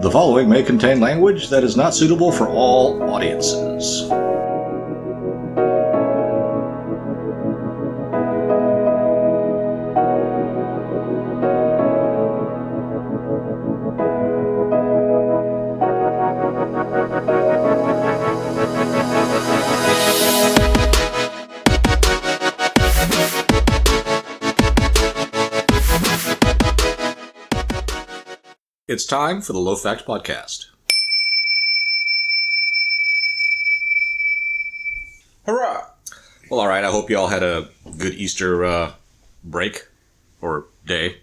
The following may contain language that is not suitable for all audiences. It's time for the Low Fact Podcast. Hurrah! Well, all right. I hope you all had a good Easter break or day.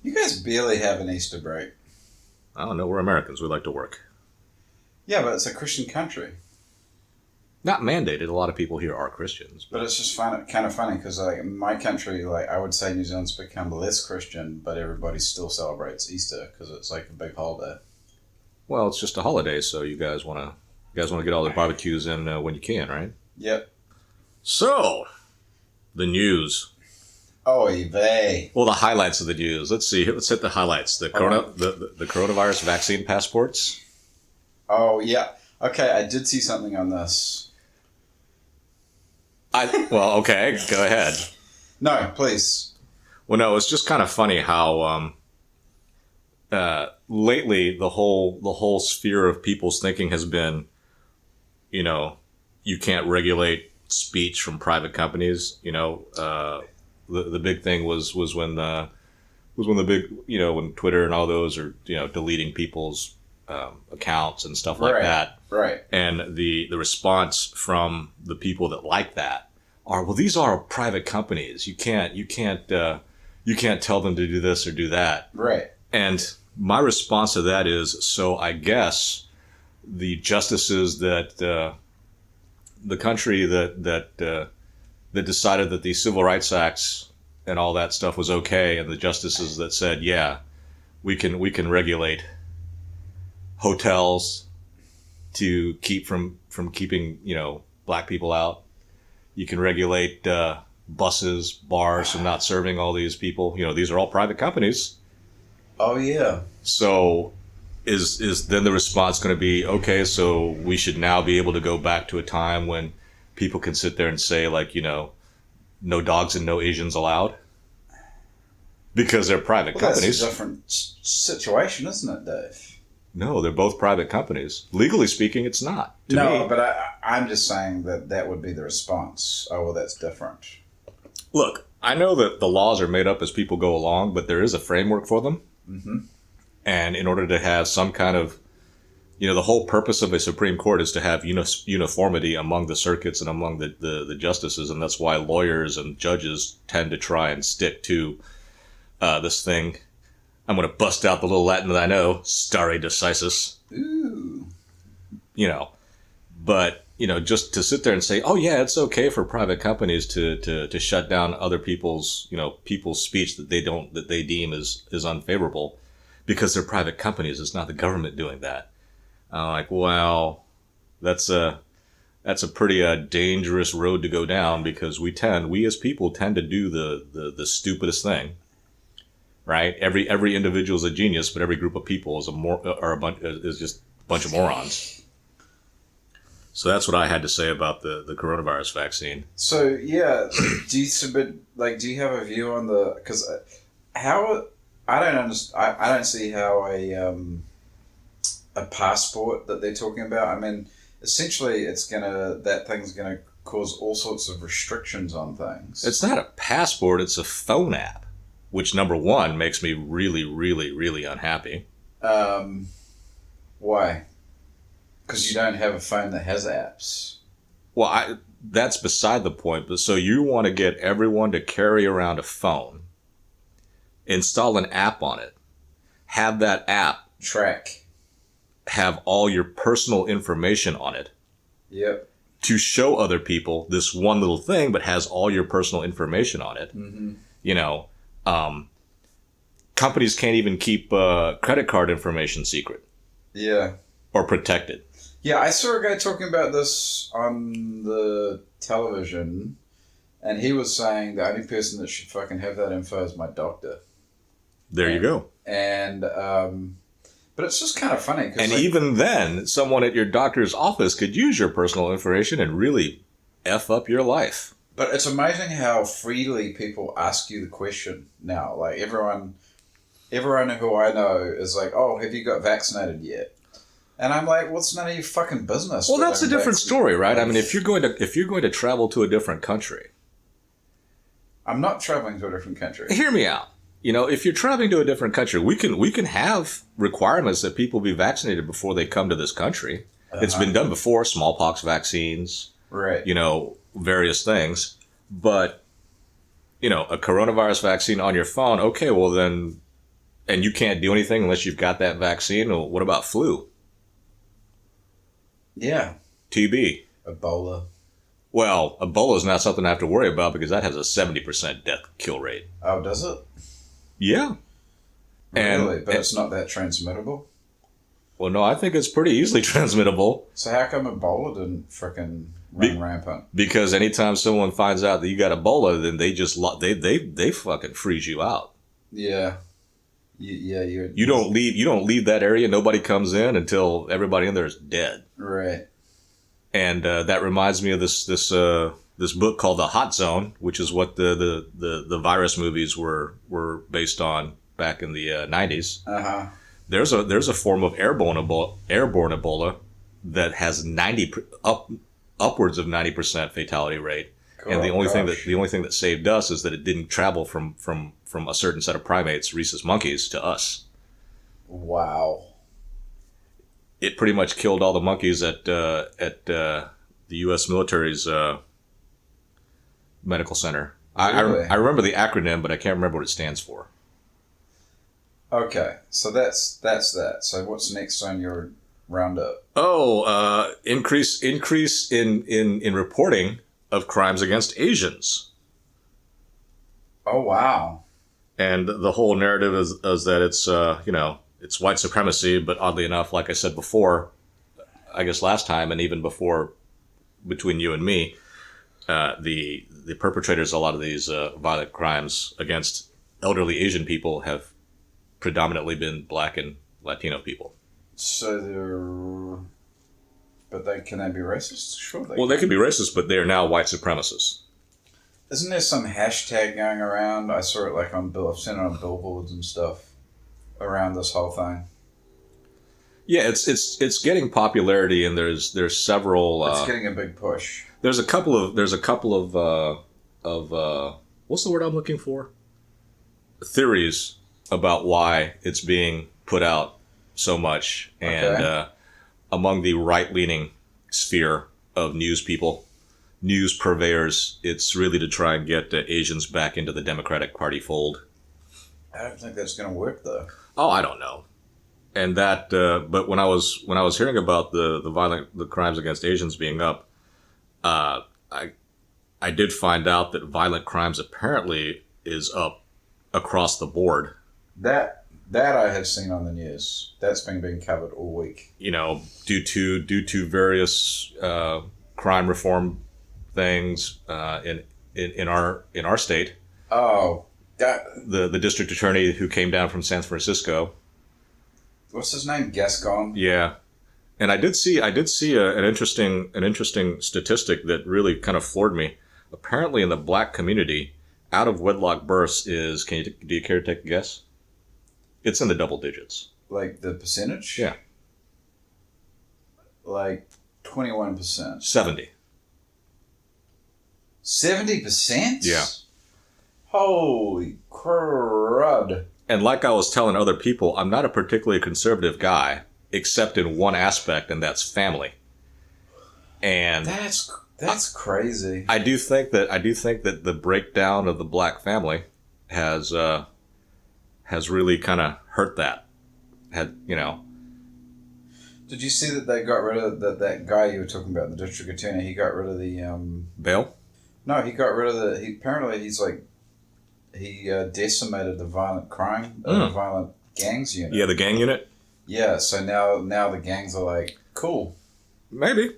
You guys barely have an Easter break. I don't know. We're Americans. We like to work. Yeah, but it's a Christian country. Not mandated. A lot of people here are Christians. But it's just kind of funny because in my country, I would say New Zealand's become less Christian, but everybody still celebrates Easter because it's like a big holiday. Well, it's just a holiday, so you guys want to get all the barbecues in when you can, right? Yep. So, the news. Oy vey. Well, the highlights of the news. Let's see. Let's hit the highlights. The coronavirus vaccine passports. Oh yeah. Okay, I did see something on this. Okay, go ahead. No, please. Well, no, it's just kind of funny how lately the whole sphere of people's thinking has been, you can't regulate speech from private companies. The big thing was when when Twitter and all those are deleting people's accounts and stuff like that. Right. And the response from the people that like that are, well, these are private companies. You can't tell them to do this or do that. Right. And my response to that is, so I guess the justices that the country that decided that the Civil Rights Acts and all that stuff was okay, and the justices that said, yeah, we can regulate hotels to keep from keeping black people out. You can regulate buses, bars from not serving all these people. These are all private companies. Oh yeah. So is then the response going to be, okay, so we should now be able to go back to a time when people can sit there and say, no dogs and no Asians allowed? Because they're private companies. That's a different situation, isn't it, Dave? No, they're both private companies. Legally speaking, it's not. No, me, but I'm just saying that would be the response. Oh, well, that's different. Look, I know that the laws are made up as people go along, but there is a framework for them. Mm-hmm. And in order to have some kind of, the whole purpose of a Supreme Court is to have uniformity among the circuits and among the justices. And that's why lawyers and judges tend to try and stick to this thing. I'm going to bust out the little Latin that I know, stare decisis. Ooh. But, just to sit there and say, oh yeah, it's okay for private companies to shut down other people's speech that they deem is unfavorable because they're private companies. It's not the government doing that. I'm like, well, that's a pretty dangerous road to go down because we as people tend to do the stupidest thing. Right? Every individual is a genius, but every group of people is just a bunch of morons. So that's what I had to say about the coronavirus vaccine. So yeah, do you have a view on because how I don't understand. I don't see how a passport that they're talking about. I mean, essentially, that thing's gonna cause all sorts of restrictions on things. It's not a passport; it's a phone app. Which, number one, makes me really, really, really unhappy. Why? Because you don't have a phone that has apps. Well, that's beside the point. But so you want to get everyone to carry around a phone, install an app on it, have that app have all your personal information on it. Yep. To show other people this one little thing, but has all your personal information on it. Mm-hmm. Companies can't even keep credit card information secret. Yeah. Or protected. Yeah, I saw a guy talking about this on the television, and he was saying the only person that should fucking have that info is my doctor. There you go. And but it's just kind of funny. And even then, someone at your doctor's office could use your personal information and really F up your life. But it's amazing how freely people ask you the question now. Like everyone who I know is like, "Oh, have you got vaccinated yet?" And I'm like, "Well, it's none of your fucking business." Well, that's a different story, right? I mean, if you're going to travel to a different country, I'm not traveling to a different country. Hear me out. If you're traveling to a different country, we can have requirements that people be vaccinated before they come to this country. It's been done before, smallpox vaccines, right? Various things. But, a coronavirus vaccine on your phone, okay, well then, and you can't do anything unless you've got that vaccine. Well, what about flu? Yeah. TB. Ebola. Well, Ebola is not something I have to worry about because that has a 70% death kill rate. Oh, does it? Yeah. Really? But it's not that transmittable? Well, no, I think it's pretty easily transmittable. So how come Ebola didn't frickin' run rampant? Because anytime someone finds out that you got Ebola, then they just they fucking freeze you out. Yeah. You don't leave that area. Nobody comes in until everybody in there is dead. Right. And that reminds me of this book called The Hot Zone, which is what the virus movies were based on back in the 90s. Uh-huh. There's a form of airborne Ebola that has upwards of 90% fatality rate. Cool. And the only thing that saved us is that it didn't travel from a certain set of primates, rhesus monkeys, to us. Wow. It pretty much killed all the monkeys at the U.S. military's medical center. Really? I remember the acronym, but I can't remember what it stands for. Okay, so that's that. So what's next on your roundup? Oh, increase in reporting of crimes against Asians. Oh wow! And the whole narrative is that it's it's white supremacy, but oddly enough, like I said before, I guess last time and even before, between you and me, the perpetrators of a lot of these violent crimes against elderly Asian people have predominantly been Black and Latino people. So can they be racist? Sure. They can be racist, but they are now white supremacists. Isn't there some hashtag going around? I saw it I've seen it on billboards and stuff around this whole thing. Yeah, it's getting popularity, and there's several. It's getting a big push. There's a couple of what's the word I'm looking for? Theories about why it's being put out so much, and among the right-leaning sphere of news purveyors, it's really to try and get Asians back into the Democratic Party fold. I don't think that's going to work, though. Oh, I don't know. And that, but when I was hearing about the crimes against Asians being up, I did find out that violent crimes apparently is up across the board. That I have seen on the news. That's been being covered all week. Due to various crime reform things in our state. Oh, the district attorney who came down from San Francisco. What's his name? Gascon. Yeah, and I did see an interesting statistic that really kind of floored me. Apparently, in the Black community, out of wedlock births is do you care to take a guess? It's in the double digits. Like the percentage? Yeah. Like 21%. 70. 70%? Yeah. Holy crud. And like I was telling other people, I'm not a particularly conservative guy, except in one aspect, and that's family. And that's crazy. I do think that the breakdown of the Black family has really kind of hurt that. Did you see that they got rid of that guy you were talking about, the district attorney? He got rid of the bail? No, he got rid of apparently he decimated the violent crime, the violent gangs unit. Yeah, the gang unit. Yeah, so now the gangs are like, cool. Maybe.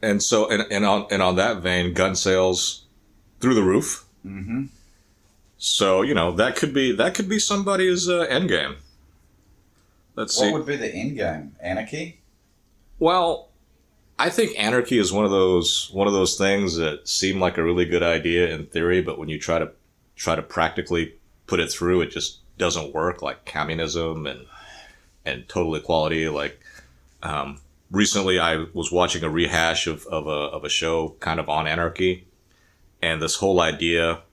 And so and on that vein, gun sales through the roof. Mm-hmm. So that could be somebody's end game. Let's see. What would be the end game? Anarchy? Well, I think anarchy is one of those things that seem like a really good idea in theory, but when you try to practically put it through, it just doesn't work. Like communism and total equality. Like recently, I was watching a rehash of a show kind of on anarchy, and this whole idea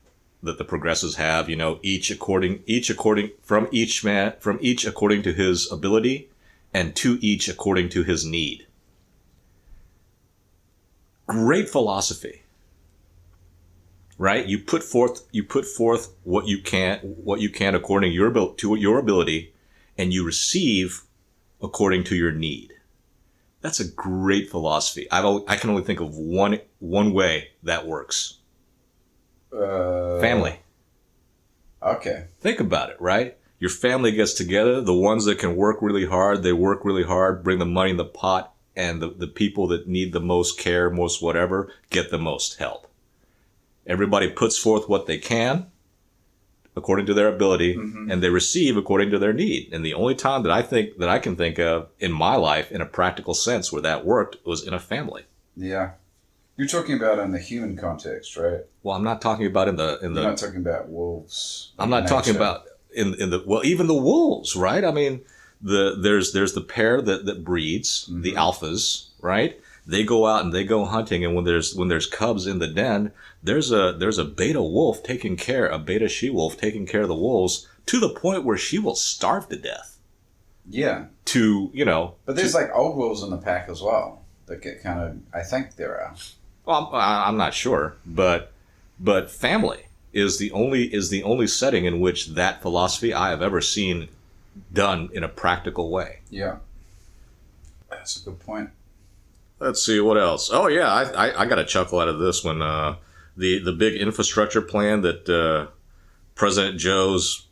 that the progressives have, each according from each according to his ability, and to each according to his need. Great philosophy, right? You put forth what you can according to your ability, and you receive according to your need. That's a great philosophy. I can only think of one way that works. Family. Okay. Think about it, right? Your family gets together. The ones that can work really hard, they work really hard, bring the money in the pot, and the people that need the most care, most whatever, get the most help. Everybody puts forth what they can according to their ability, and they receive according to their need. And the only time that I can think of in my life, in a practical sense, where that worked was in a family. Yeah. You're talking about in the human context, right? Well, I'm not talking about in the. You're not talking about wolves. I'm not talking about in the even the wolves, right? I mean, there's the pair that breeds, the alphas, right? They go out and they go hunting, and when there's cubs in the den, there's a beta wolf a beta she wolf taking care of the wolves to the point where she will starve to death. Yeah. But there's like old wolves in the pack as well that get kind of. I think there are. Well, I'm not sure, but family is the only setting in which that philosophy I have ever seen done in a practical way. Yeah, that's a good point. Let's see what else. Oh yeah, I got a chuckle out of this one. The big infrastructure plan that President Joe's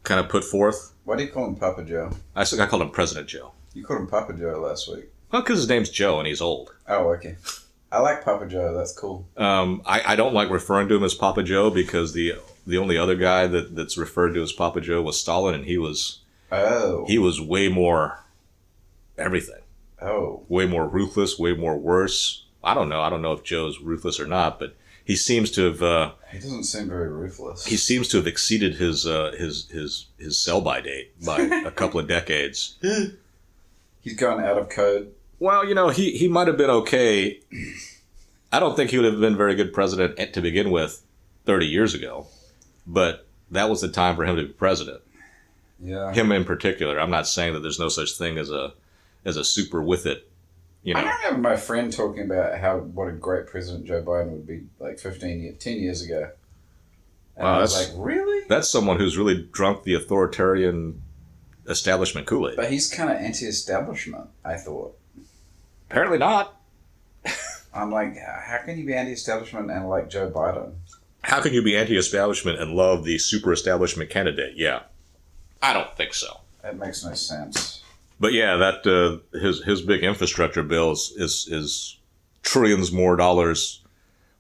kind of put forth. Why do you call him Papa Joe? I called him President Joe. You called him Papa Joe last week. Well, because his name's Joe and he's old. Oh, okay. I like Papa Joe. That's cool. I don't like referring to him as Papa Joe because the only other guy that's referred to as Papa Joe was Stalin, and he was way more everything. Oh. Way more ruthless, way more worse. I don't know if Joe's ruthless or not, but he seems to have. He doesn't seem very ruthless. He seems to have exceeded his sell-by date by a couple of decades. He's gone out of code. Well, he might have been okay. I don't think he would have been a very good president to begin with 30 years ago, but that was the time for him to be president. Yeah. Him in particular. I'm not saying that there's no such thing as a super with it. I remember my friend talking about what a great president Joe Biden would be like 10 years ago. And I was like, really? That's someone who's really drunk the authoritarian establishment Kool-Aid. But he's kind of anti-establishment, I thought. Apparently not. I'm like, how can you be anti-establishment and like Joe Biden? How can you be anti-establishment and love the super establishment candidate? Yeah. I don't think so. That makes no sense. But yeah, that his big infrastructure bill is trillions more dollars.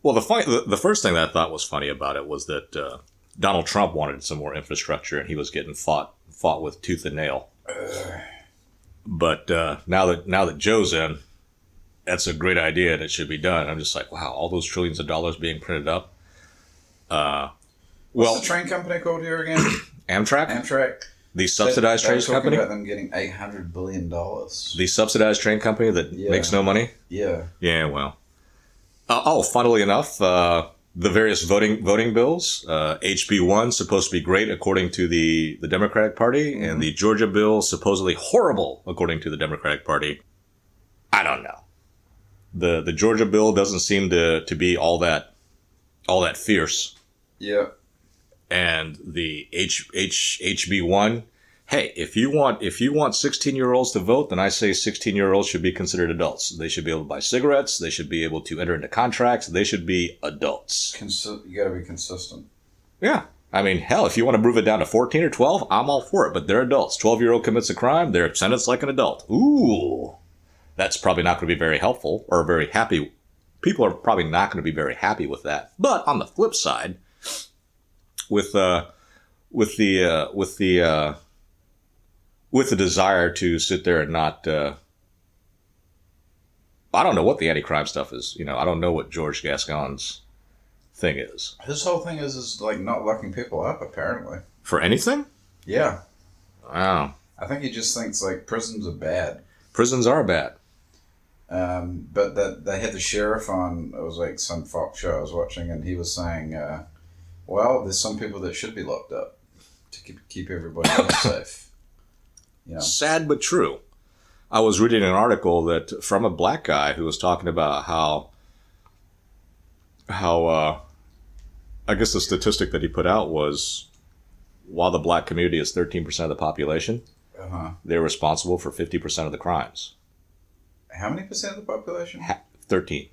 Well, the first thing that I thought was funny about it was that Donald Trump wanted some more infrastructure, and he was getting fought with tooth and nail. But now that Joe's in, that's a great idea and it should be done. I'm just like, wow, all those trillions of dollars being printed up. What's the train company called here again? Amtrak. The subsidized train company? About them getting $800 billion. The subsidized train company that makes no money? Yeah. Yeah, well. Funnily enough, the various voting bills, HB 1 supposed to be great according to the Democratic Party, and the Georgia bill supposedly horrible according to the Democratic Party. I don't know. The Georgia bill doesn't seem to be all that fierce. Yeah. And the HB 1, hey, if you want 16-year-olds to vote, then I say 16-year-olds should be considered adults. They should be able to buy cigarettes. They should be able to enter into contracts. They should be adults. You got to be consistent. Yeah. I mean, hell, if you want to move it down to 14 or 12, I'm all for it. But they're adults. 12-year-old commits a crime, they're sentenced like an adult. Ooh. That's probably not going to be very helpful or very happy. People are probably not going to be very happy with that. But on the flip side, with with the with the with the desire to sit there and not. I don't know what the anti-crime stuff is. I don't know what George Gascon's thing is. His whole thing is like not locking people up, apparently. For anything? Yeah. Wow. I think he just thinks like prisons are bad. Prisons are bad. But that they had the sheriff on. It was like some Fox show I was watching, and he was saying, "Well, there's some people that should be locked up to keep everybody else safe." Sad but true. I was reading an article that from a black guy who was talking about how I guess the statistic that he put out was while the black community is 13% of the population, they're responsible for 50% of the crimes. How many percent of the population? 13.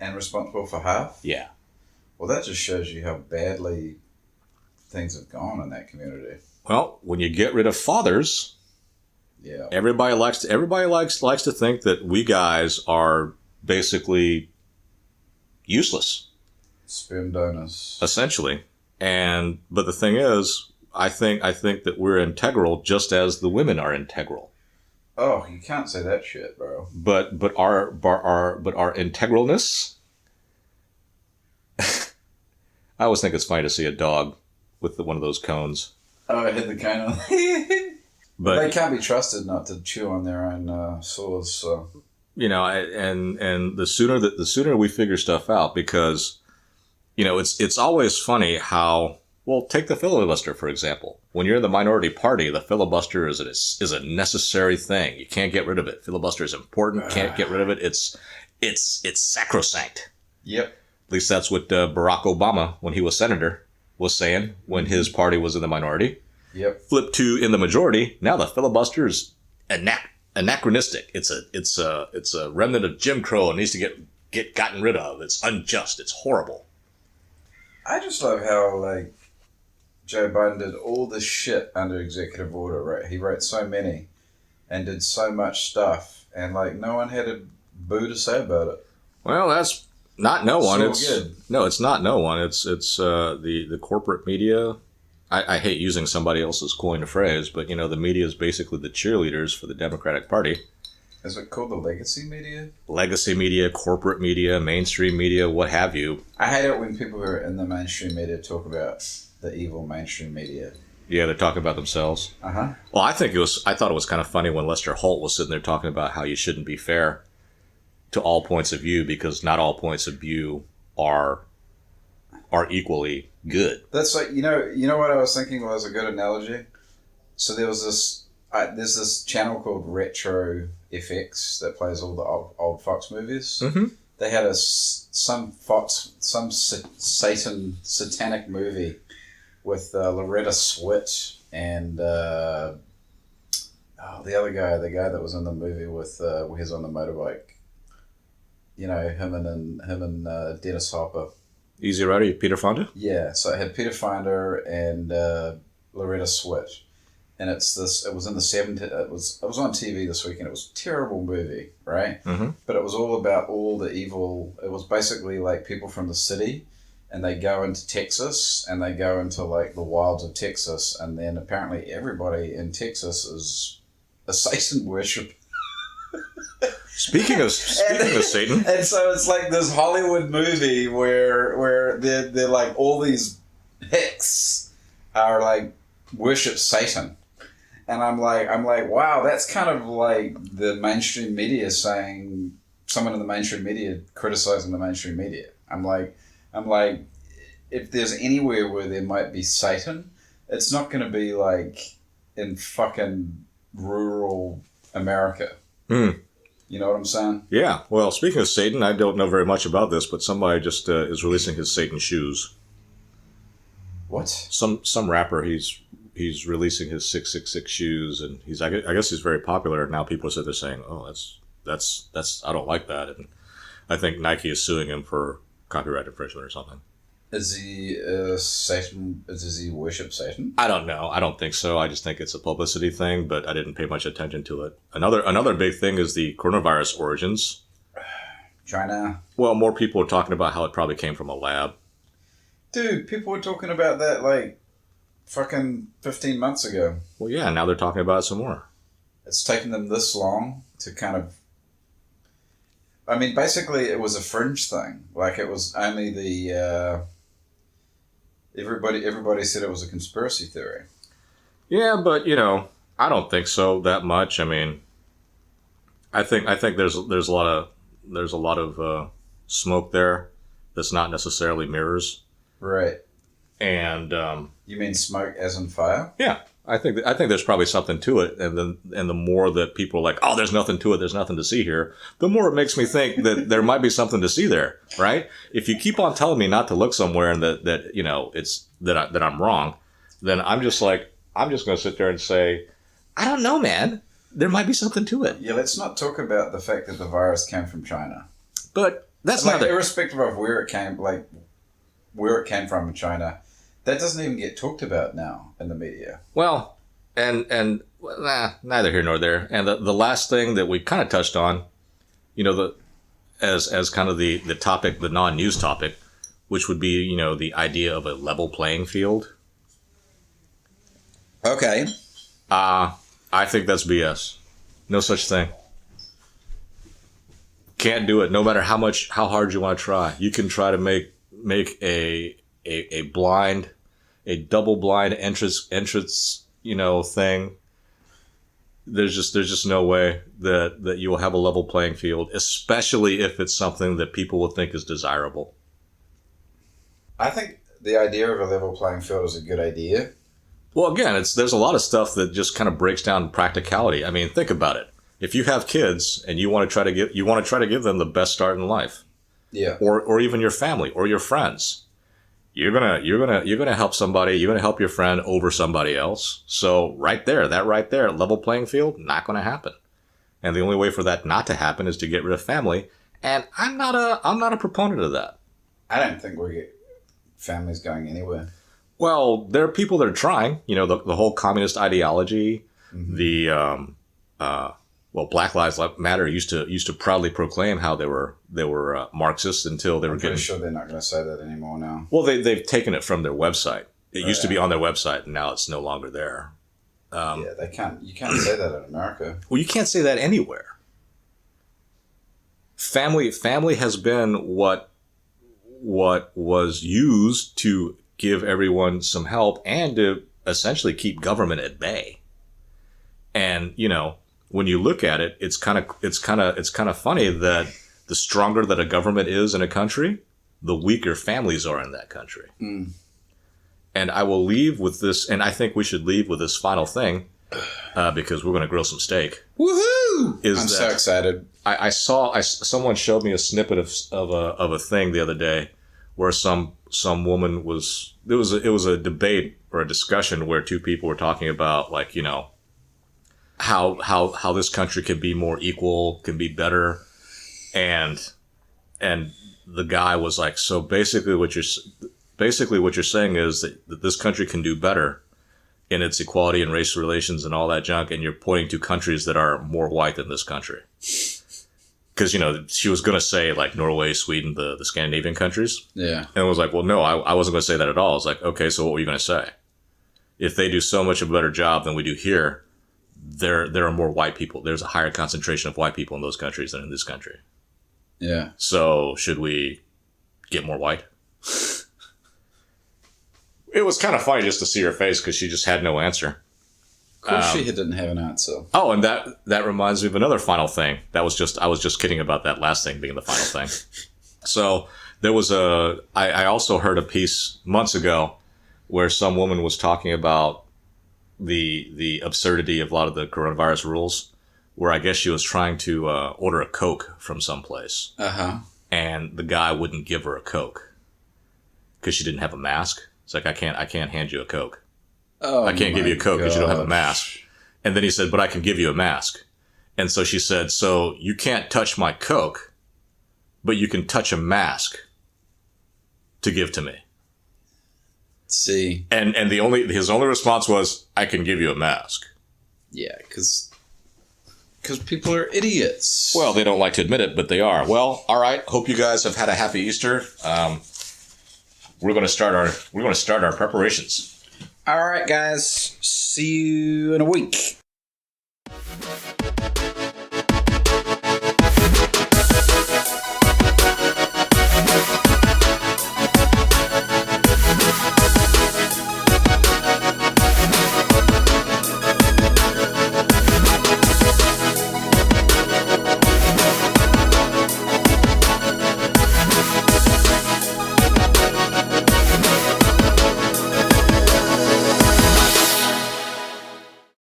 And responsible for half? Yeah. Well, that just shows you how badly things have gone in that community. Well, when you get rid of fathers, yeah, everybody likes to think that we guys are basically useless. Sperm donors. Essentially. But the thing is, I think that we're integral just as the women are integral. Oh, you can't say that shit, bro. But our integralness. I always think it's funny to see a dog with one of those cones. Oh, I hit the cone on. But they can't be trusted not to chew on their own sores. So and the sooner we figure stuff out, because it's always funny how. Well, take the filibuster, for example. When you're in the minority party, the filibuster is a necessary thing. You can't get rid of it. Filibuster is important. Can't get rid of it. It's sacrosanct. Yep. At least that's what Barack Obama, when he was senator, was saying when his party was in the minority. Yep. Flip to in the majority. Now the filibuster is anachronistic. It's a remnant of Jim Crow and needs to get gotten rid of. It's unjust. It's horrible. I just love how Joe Biden did all this shit under executive order, right? He wrote so many and did so much stuff, and no one had a boo to say about it. Well, that's not no one. Good. No, it's not no one. It's the corporate media. I hate using somebody else's coined phrase, but the media is basically the cheerleaders for the Democratic Party. Is it called the legacy media? Legacy media, corporate media, mainstream media, what have you. I hate it when people who are in the mainstream media talk about the evil mainstream media. Yeah, they're talking about themselves. Uh-huh. Well, I thought it was kind of funny when Lester Holt was sitting there talking about how you shouldn't be fair to all points of view because not all points of view are equally good. That's you know what I was thinking was a good analogy? So there was there's this channel called Retro FX that plays all the old Fox movies. Mm-hmm. They had some satanic movie with Loretta Swit and the other guy, the guy that was in the movie with where he's on the motorbike. Him and Dennis Hopper. Easy Rider, Peter Fonda? Yeah, so it had Peter Fonda and Loretta Swit. And it was in the 70s, it was on TV this weekend. It was a terrible movie, right? Mm-hmm. But it was all about all the evil. It was basically people from the city, and they go into Texas, and they go into the wilds of Texas, and then apparently everybody in Texas is a Satan worshiper. Speaking of Satan, and so it's this Hollywood movie where they're all these hicks are worship Satan. And I'm like, wow, that's kind of the mainstream media saying, someone in the mainstream media criticizing the mainstream media. I'm like, if there's anywhere where there might be Satan, it's not going to be in fucking rural America. Hmm. You know what I'm saying? Yeah. Well, speaking of Satan, I don't know very much about this, but somebody just is releasing his Satan shoes. What? Some rapper, he's releasing his 666 shoes, and I guess he's very popular. Now people are saying, "Oh, that's I don't like that," and I think Nike is suing him for copyright infringement or something. Is he Satan? Does he worship Satan? I don't know. I don't think so. I just think it's a publicity thing, but I didn't pay much attention to it. Another big thing is the coronavirus origins. China. Well, more people are talking about how it probably came from a lab. Dude, people were talking about that like fucking 15 months ago. Well, yeah, now they're talking about it some more. It's taken them this long to kind of. I mean, basically, it was a fringe thing. Like, it was only the. Everybody said it was a conspiracy theory. Yeah, but I don't think so that much. I mean, I think there's a lot of smoke there that's not necessarily mirrors. Right. And you mean smoke as in fire? Yeah, I think there's probably something to it, and the more that people are like, oh, there's nothing to it, there's nothing to see here, the more it makes me think that there might be something to see there, right? If you keep on telling me not to look somewhere and that it's that I'm wrong, then I'm just going to sit there and say, I don't know, man. There might be something to it. Yeah, let's not talk about the fact that the virus came from China. But that's like, not irrespective of where it came from in China. That doesn't even get talked about now in the media. Well, and neither here nor there. And the last thing that we kind of touched on, as kind of the topic, the non-news topic, which would be, the idea of a level playing field. Okay. I think that's BS. No such thing. Can't do it. No matter how hard you want to try. You can try to make a double blind entrance, thing. There's just no way that you will have a level playing field, especially if it's something that people will think is desirable. I think the idea of a level playing field is a good idea. Well, again, there's a lot of stuff that just kind of breaks down practicality. I mean, think about it. If you have kids and you want to try to give them the best start in life, yeah, or even your family or your friends, you're gonna help somebody. You're gonna help your friend over somebody else. So right there, level playing field, not going to happen. And the only way for that not to happen is to get rid of family. And I'm not a proponent of that. I don't think families going anywhere. Well, there are people that are trying. The whole communist ideology, mm-hmm. Black Lives Matter used to proudly proclaim how they were Marxists until they were getting. I'm pretty sure they're not going to say that anymore now. Well, they've taken it from their website. It used to be on their website, and now it's no longer there. Yeah, they can't. You can't say that in America. Well, you can't say that anywhere. Family has been what was used to give everyone some help and to essentially keep government at bay. And when you look at it, it's kind of funny that the stronger that a government is in a country, the weaker families are in that country. Mm. And I will leave with this, and I think we should leave with this final thing, because we're going to grill some steak. Woohoo! I'm so excited. Someone showed me a snippet of a thing the other day where some woman it was a debate or a discussion where two people were talking about, like, how this country can be more equal, can be better, and the guy was like, so basically what you're saying is that this country can do better in its equality and race relations and all that junk, and you're pointing to countries that are more white than this country. Because, she was going to say, like, Norway, Sweden, the Scandinavian countries. Yeah. And it was like, well, no, I wasn't going to say that at all. I was like, okay, so what were you going to say? If they do so much of a better job than we do here, there are more white people. There's a higher concentration of white people in those countries than in this country. Yeah. So should we get more white? It was kind of funny just to see her face because she just had no answer. Of course she didn't have an answer. Oh, and that reminds me of another final thing. I was just kidding about that last thing being the final thing. So there was I also heard a piece months ago where some woman was talking about the absurdity of a lot of the coronavirus rules, where I guess she was trying to order a Coke from someplace. Uh-huh. And the guy wouldn't give her a Coke because she didn't have a mask. It's like, I can't hand you a Coke. Oh, I can't give you a Coke because you don't have a mask. And then he said, but I can give you a mask. And so she said, so you can't touch my Coke, but you can touch a mask to give to me. See. And his only response was, I can give you a mask. Yeah, because people are idiots. Well, they don't like to admit it, but they are. Well, all right. Hope you guys have had a happy Easter. we're going to start our preparations. All right, guys. See you in a week.